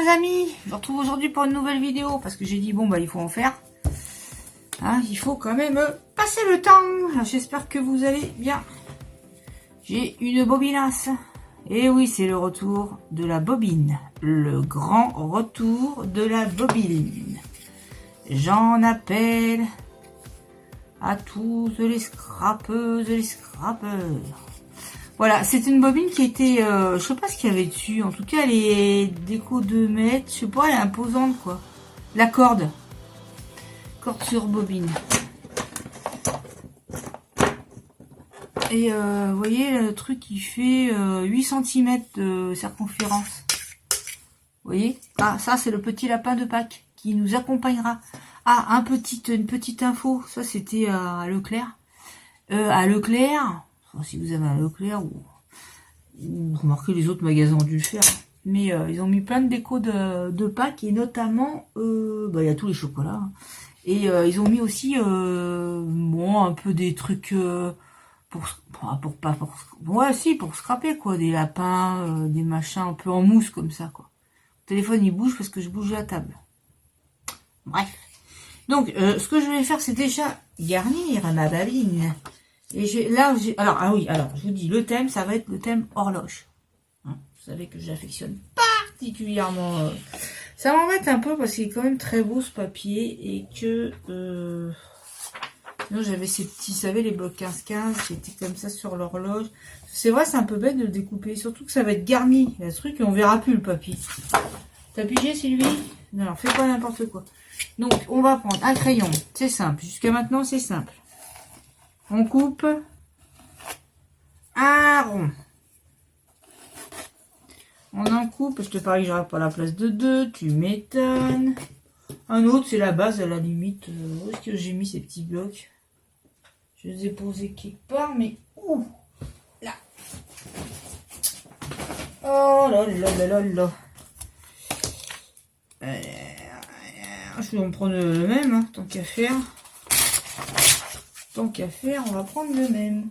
les amis, je vous retrouve aujourd'hui pour une nouvelle vidéo parce que j'ai dit bon bah il faut en faire. Hein, il faut quand même passer le temps. J'espère que vous allez bien. J'ai une bobinasse. Et oui, c'est le retour de la bobine. Le grand retour de la bobine. J'en appelle à tous les scrapeuses et les scrapeurs. Voilà, c'est une bobine qui était, je sais pas ce qu'il y avait dessus. En tout cas, elle est déco 2 mètres. Je sais pas, elle est imposante quoi. La corde. Corde sur bobine. Et vous voyez, le truc il fait 8 cm de circonférence. Vous voyez? Ah, ça c'est le petit lapin de Pâques qui nous accompagnera. Ah, une petite info. Ça c'était à Leclerc. À Leclerc. Si vous avez un Leclerc ou remarquez les autres magasins ont dû le faire, mais ils ont mis plein de déco de Pâques et notamment il y a tous les chocolats et ils ont mis aussi bon un peu des trucs pour scraper quoi, des lapins, des machins un peu en mousse comme ça quoi. Le téléphone il bouge parce que je bouge la table. Bref, donc ce que je vais faire c'est déjà garnir ma babine. Et alors je vous dis, le thème, ça va être le thème horloge. Hein, vous savez que j'affectionne particulièrement. Ça m'embête un peu parce qu'il est quand même très beau ce papier et que sinon j'avais ces petits, vous savez, les blocs 15-15 qui étaient comme ça sur l'horloge. C'est vrai, c'est un peu bête de le découper, surtout que ça va être garni, ce truc, et on verra plus le papier. T'as pigé, Sylvie? Non, fais pas n'importe quoi. Donc, on va prendre un crayon, c'est simple. Jusqu'à maintenant, c'est simple. On coupe un rond. On en coupe, je te parie que j'aurai pas la place de 2, tu m'étonnes. Un autre, c'est la base à la limite. Où est-ce que j'ai mis ces petits blocs? Je les ai posés quelque part, mais où? Là. Oh là là là là là. Je vais en prendre le même, hein, tant qu'à faire. Tant qu'à faire, on va prendre le même.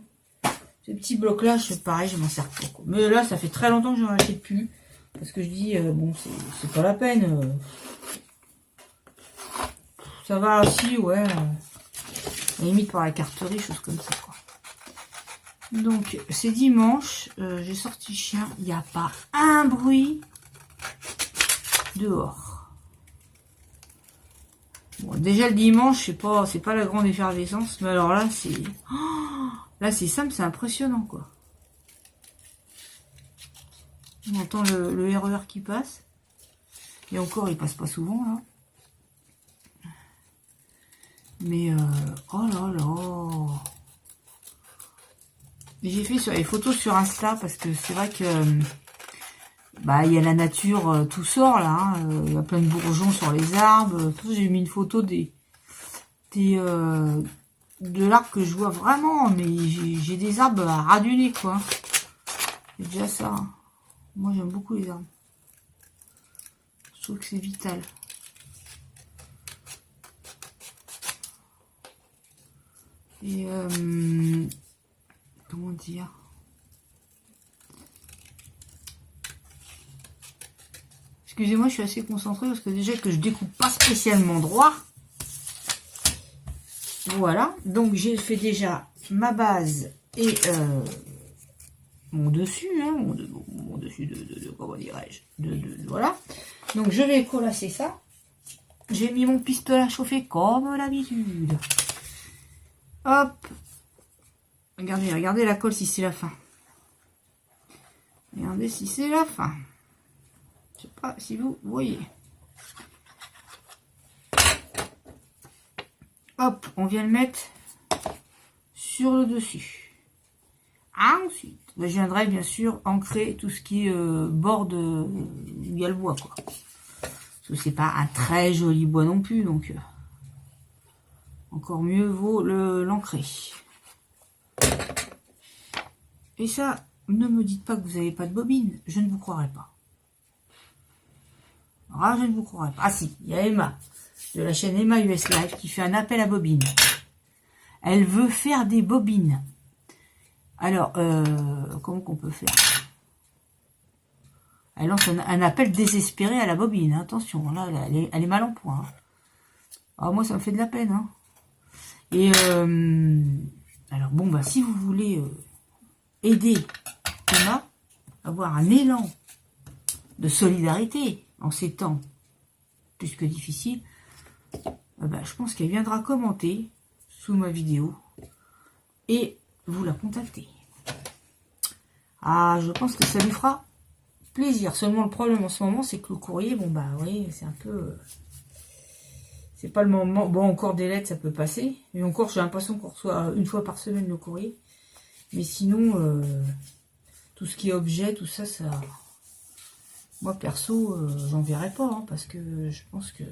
Ces petits blocs là, pareil, je m'en sers pas. Mais là, ça fait très longtemps que j'en achète plus. Parce que je dis, bon, c'est pas la peine. Ça va aussi, ouais. Limite par la carterie, chose comme ça, quoi. Donc, c'est dimanche. J'ai sorti le chien. Il n'y a pas un bruit dehors. Bon, déjà le dimanche, c'est pas la grande effervescence, mais alors là, c'est... Oh, là, c'est simple, c'est impressionnant, quoi. On entend le RER qui passe. Et encore, il passe pas souvent, là. Mais, oh là là. J'ai fait sur les photos sur Insta, parce que c'est vrai que... il y a la nature, tout sort là, hein, il y a plein de bourgeons sur les arbres. J'ai mis une photo de l'arbre que je vois vraiment, mais j'ai des arbres à ras du nez quoi. C'est déjà ça. Hein. Moi j'aime beaucoup les arbres. Je trouve que c'est vital. Et comment dire? Excusez-moi, je suis assez concentrée parce que déjà que je découpe pas spécialement droit. Voilà, donc j'ai fait déjà ma base et mon dessus, hein, mon dessus de comment dirais-je, voilà. Donc je vais colasser ça. J'ai mis mon pistolet à chauffer comme d'habitude. Hop. Regardez la colle si c'est la fin. Regardez si c'est la fin. Je sais pas si vous voyez. Hop, on vient le mettre sur le dessus. Ensuite, je viendrai bien sûr ancrer tout ce qui est bord où il y a le bois, quoi. Parce que c'est pas un très joli bois non plus, donc encore mieux vaut l'ancrer. Et ça, ne me dites pas que vous n'avez pas de bobine, je ne vous croirai pas. Ah, je ne vous croirais pas. Ah si, il y a Emma, de la chaîne Emma US Live, qui fait un appel à bobines. Elle veut faire des bobines. Alors, comment qu'on peut faire? Elle lance un appel désespéré à la bobine. Hein. Attention, là, elle est mal en point. Hein. Ah, moi, ça me fait de la peine. Hein. Et alors, bon, bah, si vous voulez aider Thomas à avoir un élan de solidarité en ces temps plus que difficiles, bah, je pense qu'elle viendra commenter sous ma vidéo et vous la contactez. Ah, je pense que ça lui fera plaisir. Seulement, le problème en ce moment, c'est que le courrier, bon, bah, oui, c'est un peu... c'est pas le moment... Bon, encore des lettres, ça peut passer. Et encore, j'ai l'impression qu'on reçoit une fois par semaine le courrier. Mais sinon, tout ce qui est objet, tout ça, ça... Moi, perso, j'en verrai pas, hein, parce que je pense que...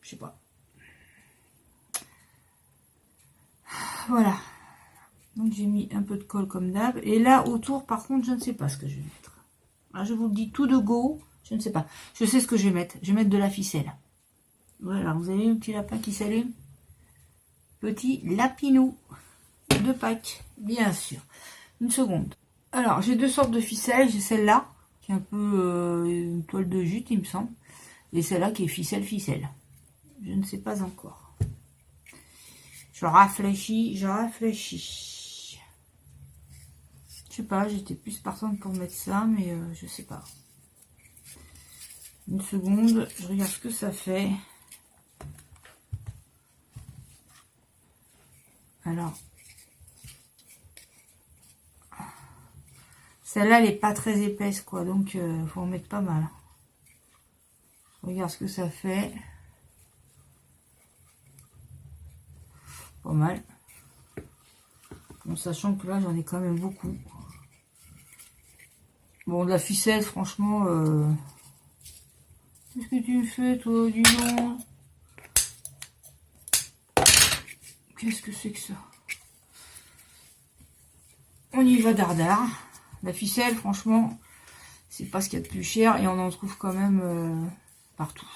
Je sais pas. Voilà. Donc, j'ai mis un peu de colle comme d'hab. Et là, autour, par contre, je ne sais pas ce que je vais mettre. Là, je vous le dis tout de go. Je ne sais pas. Je sais ce que je vais mettre. Je vais mettre de la ficelle. Voilà, vous avez un petit lapin qui s'allume. Petit lapinou de Pâques, bien sûr. Une seconde. Alors, j'ai deux sortes de ficelles. J'ai celle-là, qui est un peu une toile de jute, il me semble. Et celle-là qui est ficelle. Je ne sais pas encore. Je réfléchis. Je sais pas, j'étais plus partante pour mettre ça, mais je sais pas. Une seconde, je regarde ce que ça fait. Alors, celle-là, elle n'est pas très épaisse, quoi, donc faut en mettre pas mal. Je regarde ce que ça fait. Pas mal. Bon, sachant que là, j'en ai quand même beaucoup. Bon, de la ficelle, franchement... Qu'est-ce que tu me fais, toi, dis donc? Qu'est-ce que c'est que ça? On y va dardard. La ficelle, franchement, c'est pas ce qu'il y a de plus cher. Et on en trouve quand même partout.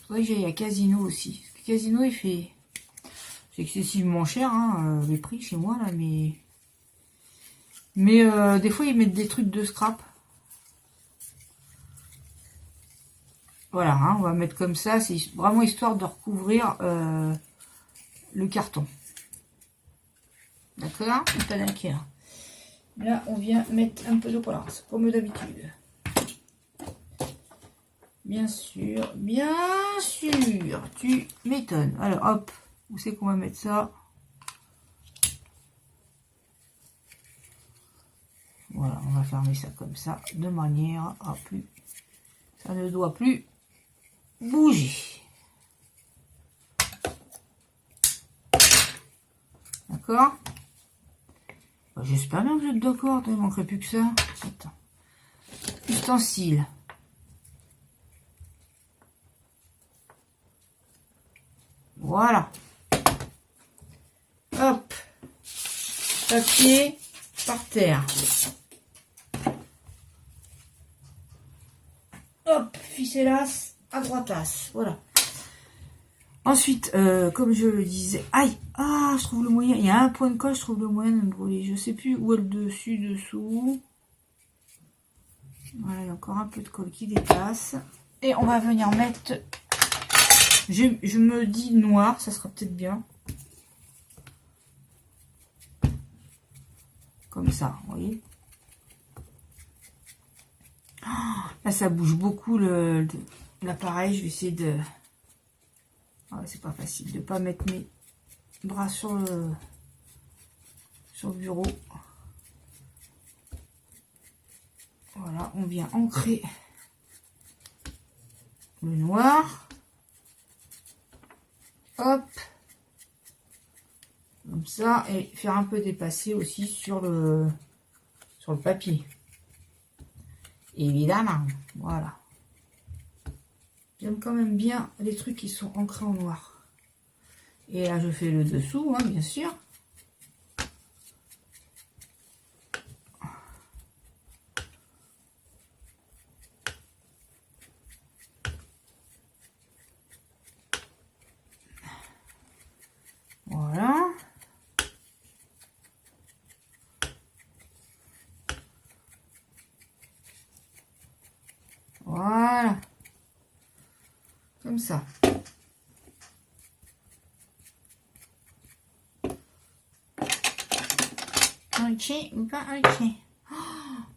C'est vrai que j'aille à Casino aussi. Parce que Casino, il fait... C'est excessivement cher, hein, les prix chez moi, là, mais... Mais des fois, ils mettent des trucs de scrap. Voilà, hein, on va mettre comme ça. C'est vraiment histoire de recouvrir le carton. D'accord? Pas d'inquiet. Là, on vient mettre un peu de polarce, comme d'habitude. Bien sûr, tu m'étonnes. Alors, hop, où c'est qu'on va mettre ça? Voilà, on va fermer ça comme ça, de manière à plus... Ça ne doit plus bouger. D'accord? J'espère bien que vous êtes d'accord, il ne manquerait plus que ça. Attends. Ustensiles. Voilà. Hop. Papier par terre. Hop, ficellas à droitasse. Voilà. Ensuite, comme je le disais... Aïe! Ah, je trouve le moyen... Il y a un point de colle, je trouve le moyen de me brûler. Je sais plus où est le dessus, dessous. Voilà, il y a encore un peu de colle qui dépasse. Et on va venir mettre... Je me dis noir, ça sera peut-être bien. Comme ça, vous voyez. Oh, là, ça bouge beaucoup l'appareil. Je vais essayer de... Ah, c'est pas facile de pas mettre mes bras sur le bureau. Voilà, on vient ancrer le noir. Hop. Comme ça, et faire un peu dépasser aussi sur le papier. Évidemment, voilà. J'aime quand même bien les trucs qui sont ancrés en noir. Et là, je fais le dessous, hein, bien sûr. Voilà. comme ça. Ok, ou pas ok.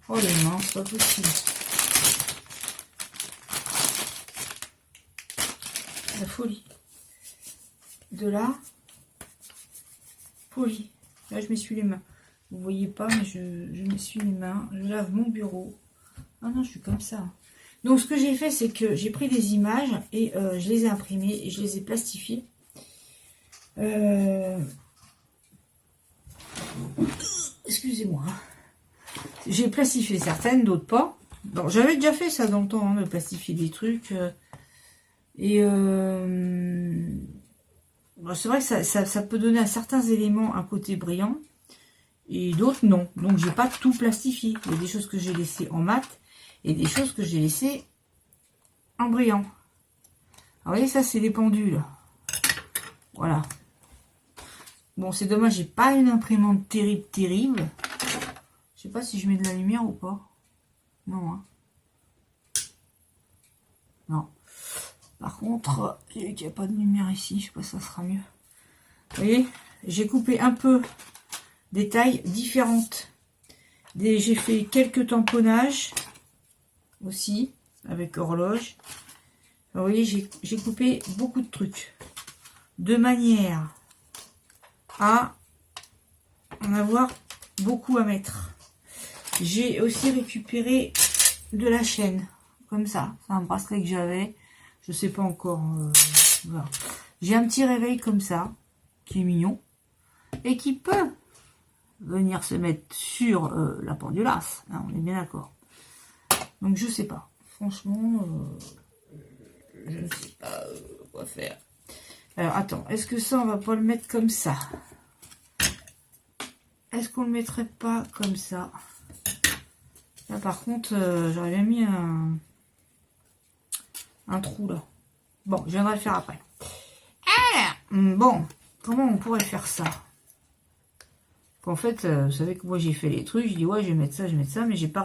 Oh les mains, c'est pas possible. La folie. De là, folie. Là, je m'essuie les mains. Vous voyez pas, mais je m'essuie les mains. Je lave mon bureau. Ah non, je suis comme ça. Donc, ce que j'ai fait, c'est que j'ai pris des images et je les ai imprimées et je les ai plastifiées. Excusez-moi. J'ai plastifié certaines, d'autres pas. Bon, j'avais déjà fait ça dans le temps, hein, de plastifier des trucs. Bon, c'est vrai que ça peut donner à certains éléments un côté brillant. Et d'autres, non. Donc, j'ai pas tout plastifié. Il y a des choses que j'ai laissées en mat et des choses que j'ai laissées en brillant. Alors, vous voyez, ça, c'est les pendules. Voilà. Bon, c'est dommage, j'ai pas une imprimante terrible. Je sais pas si je mets de la lumière ou pas. Non, hein. Non. Par contre, il n'y a pas de lumière ici. Je sais pas si ça sera mieux. Vous voyez, j'ai coupé un peu des tailles différentes. J'ai fait quelques tamponnages aussi avec horloge. Vous voyez, j'ai coupé beaucoup de trucs de manière à en avoir beaucoup à mettre. J'ai aussi récupéré de la chaîne comme ça. C'est un bracelet que j'avais. Je sais pas encore. Voilà. J'ai un petit réveil comme ça qui est mignon et qui peut venir se mettre sur la pendulasse, hein, on est bien d'accord. Donc je sais pas, franchement, je ne sais pas quoi faire. Alors attends, est-ce que ça on va pas le mettre comme ça? Est-ce qu'on le mettrait pas comme ça? Là par contre, j'aurais bien mis un trou là. Bon, je viendrai le faire après. Alors, bon, comment on pourrait faire ça? En fait, vous savez que moi j'ai fait les trucs, je dis ouais je vais mettre ça, mais j'ai pas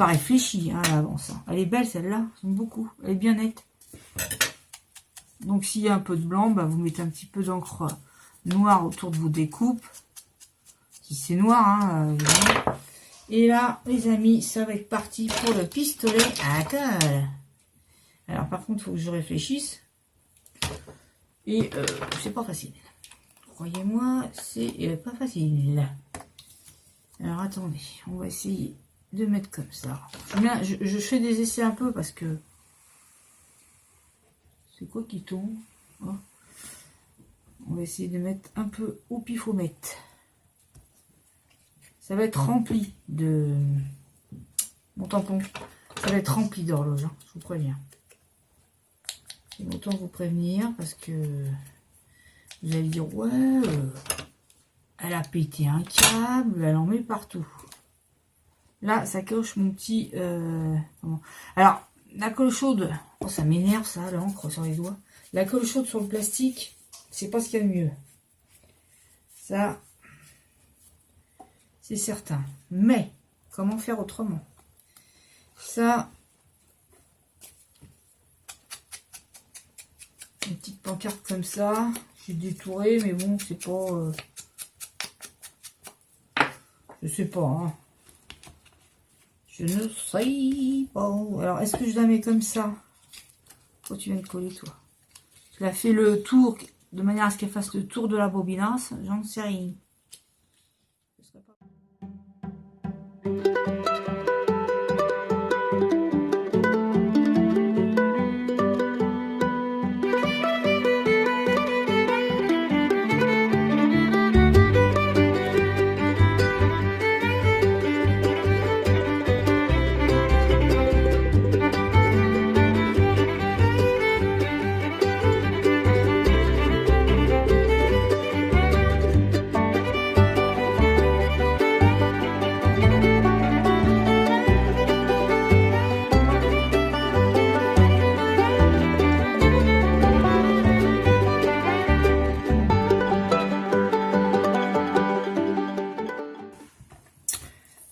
réfléchi hein, à l'avance. Hein. Elle est belle celle-là, j'aime beaucoup, elle est bien nette. Donc s'il y a un peu de blanc, bah, vous mettez un petit peu d'encre noire autour de vos découpes. Si c'est noir, hein, évidemment. Et là, les amis, ça va être parti pour le pistolet à colle. Alors par contre, il faut que je réfléchisse. Et c'est pas facile. Croyez-moi, c'est pas facile. Alors attendez, on va essayer de mettre comme ça. Je fais des essais un peu parce que... C'est quoi qui tombe? Oh. On va essayer de mettre un peu au pifomètre. Ça va être rempli de... Mon tampon, ça va être rempli d'horloge, hein, je vous préviens. Autant vous prévenir parce que... Vous allez dire, ouais, elle a pété un câble, elle en met partout. Là, ça coche mon petit... Alors, la colle chaude, oh, ça m'énerve ça, l'encre sur les doigts. La colle chaude sur le plastique, c'est pas ce qu'il y a de mieux. Ça, c'est certain. Mais, comment faire autrement? Ça... Une petite pancarte comme ça. J'ai détouré, mais bon, c'est pas... Je sais pas, hein. Je ne sais pas. Alors, est-ce que je la mets comme ça? Pourquoi tu viens de coller, toi? Je la fais le tour, de manière à ce qu'elle fasse le tour de la bobinasse. J'en sais rien.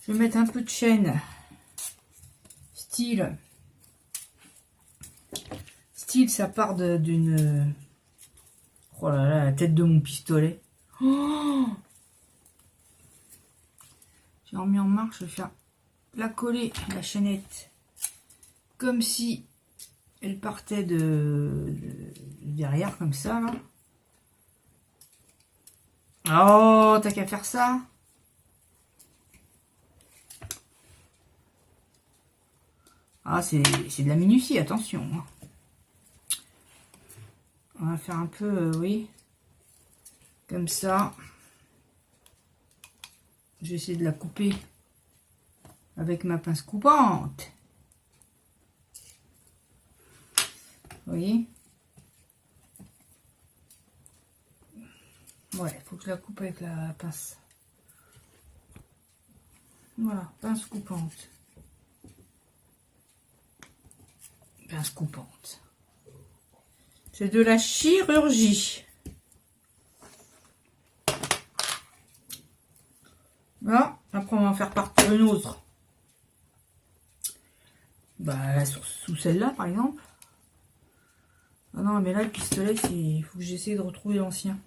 Je vais mettre un peu de chaîne style style, ça part d'une... Oh là là, la tête de mon pistolet. Oh, j'ai remis en marche, je vais faire la coller, la chaînette, comme si elle partait de derrière, comme ça, là. Oh, t'as qu'à faire ça. Ah, c'est de la minutie, attention. On va faire un peu, oui, comme ça. Je vais essayer de la couper avec ma pince coupante. Vous voyez? Ouais, il faut que je la coupe avec la pince. Voilà, pince coupante. Pince coupante. C'est de la chirurgie. Voilà, après on va en faire partir une autre. Bah, sous celle-là par exemple. Ah non, mais là le pistolet, il faut que j'essaie de retrouver l'ancien.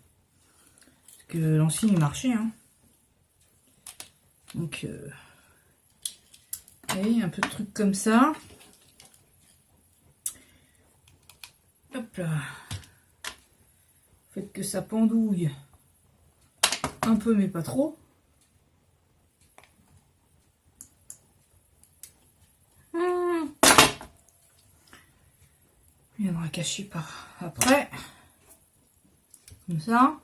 Parce que l'ancien il marchait, hein. Donc, vous voyez, un peu de trucs comme ça. Hop là. Faites que ça pendouille un peu, mais pas trop. Il viendra cacher par après. Comme ça.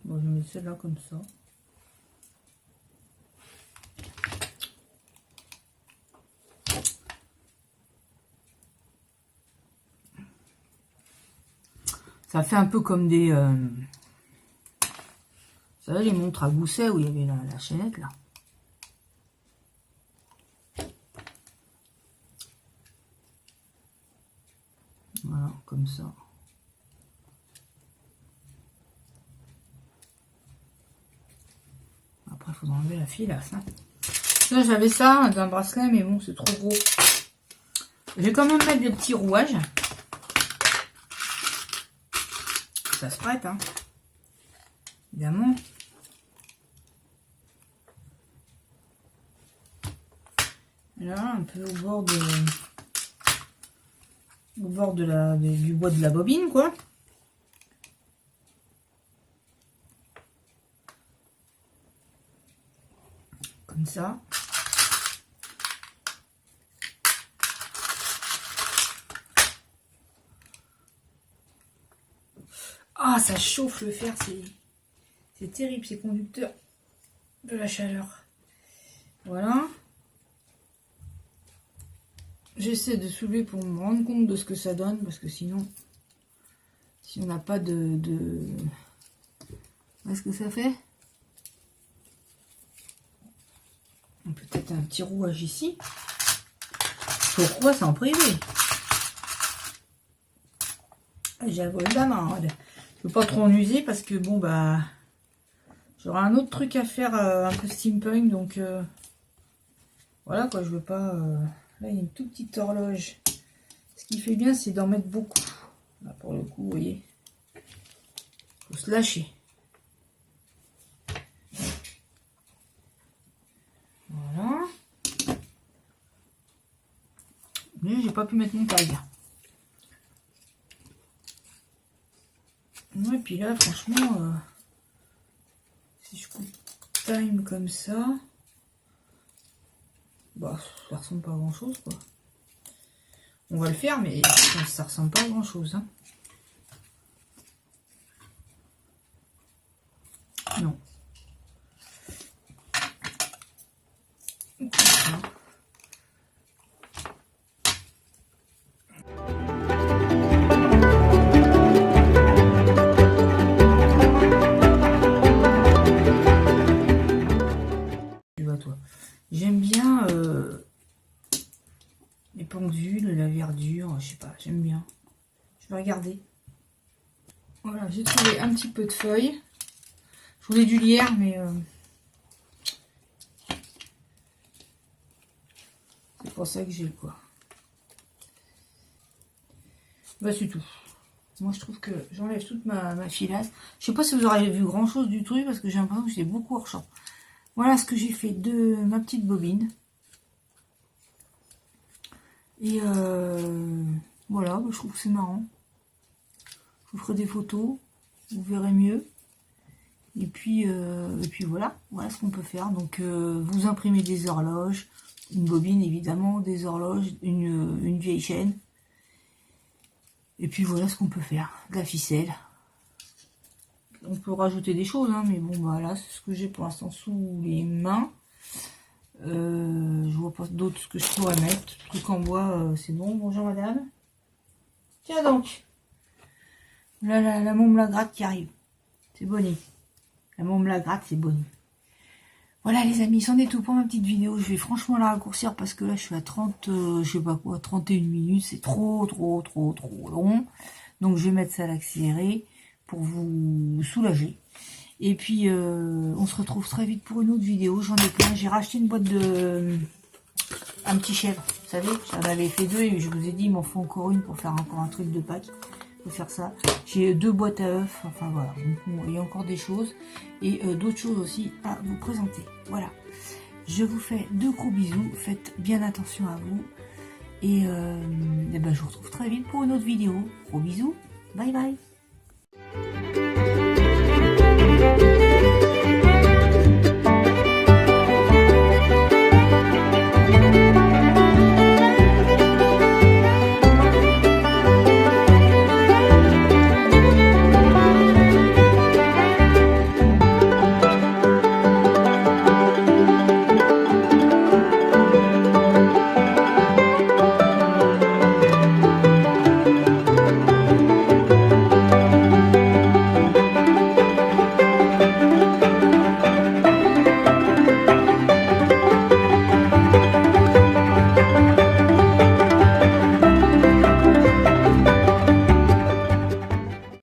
Bon, je mets celle-là comme ça. Ça fait un peu comme des... vous savez, les montres à gousset où il y avait la chaînette, là. Voilà, comme ça. Après, il faudra enlever la filasse. Hein. Là, j'avais ça d'un bracelet, mais bon, c'est trop gros. Je vais quand même mettre des petits rouages. Ça se prête, hein. Évidemment. Là, un peu au bord du bois de la bobine, quoi. Comme ça. Ah, ça chauffe le fer, c'est terrible, c'est conducteur de la chaleur. Voilà. J'essaie de soulever pour me rendre compte de ce que ça donne, parce que sinon, si on n'a pas de... Qu'est-ce que ça fait? Peut-être un petit rouage ici. Pourquoi c'est en privé? J'ai le vol d'amende. Je ne veux pas trop en user parce que bon bah j'aurai un autre truc à faire un peu steampunk, donc voilà quoi, je veux pas. Là il y a une toute petite horloge. Ce qui fait bien c'est d'en mettre beaucoup. Là pour le coup, vous voyez, faut se lâcher. Voilà. Mais j'ai pas pu mettre mon tag. Et puis là franchement, si je coupe time comme ça, bah ça ressemble pas à grand chose quoi. On va le faire, mais ça ressemble pas à grand chose. Hein. Non. J'aime bien les pendules, la verdure, je sais pas, j'aime bien. Je vais regarder. Voilà, j'ai trouvé un petit peu de feuilles. Je Je vous ai dû hier, mais c'est pour ça que j'ai quoi. Bah c'est tout. Moi je trouve que j'enlève toute ma filasse. Je sais pas si vous aurez vu grand chose du truc parce que j'ai l'impression que j'ai beaucoup hors champ. Voilà ce que j'ai fait de ma petite bobine. Et voilà, bah, je trouve que c'est marrant. Je vous ferai des photos, vous verrez mieux. Et puis voilà ce qu'on peut faire. Donc vous imprimez des horloges, une bobine évidemment, des horloges, une vieille chaîne. Et puis voilà ce qu'on peut faire, de la ficelle. On peut rajouter des choses, hein, mais bon bah là c'est ce que j'ai pour l'instant sous les mains. Je vois pas d'autres que je pourrais mettre. Truc en bois, c'est bon. Bonjour madame. Tiens donc. Là, la môme la gratte qui arrive. C'est bonné. La môme la gratte, c'est bonné. Voilà les amis, c'en est tout pour ma petite vidéo. Je vais franchement la raccourcir parce que là je suis à 30, je sais pas quoi, 31 minutes. C'est trop long. Donc je vais mettre ça à l'accéléré pour vous soulager. Et puis on se retrouve très vite pour une autre vidéo. J'en ai plein. J'ai racheté une boîte de... un petit chèvre. Vous savez, j'en avais fait 2 et je vous ai dit il m'en faut encore une pour faire encore un truc de Pâques. Faut faire ça. J'ai 2 boîtes à œufs. Enfin voilà. Donc, il y a encore des choses. Et d'autres choses aussi à vous présenter. Voilà. Je vous fais de gros bisous. Faites bien attention à vous. Et ben, je vous retrouve très vite pour une autre vidéo. Gros bisous. Bye bye.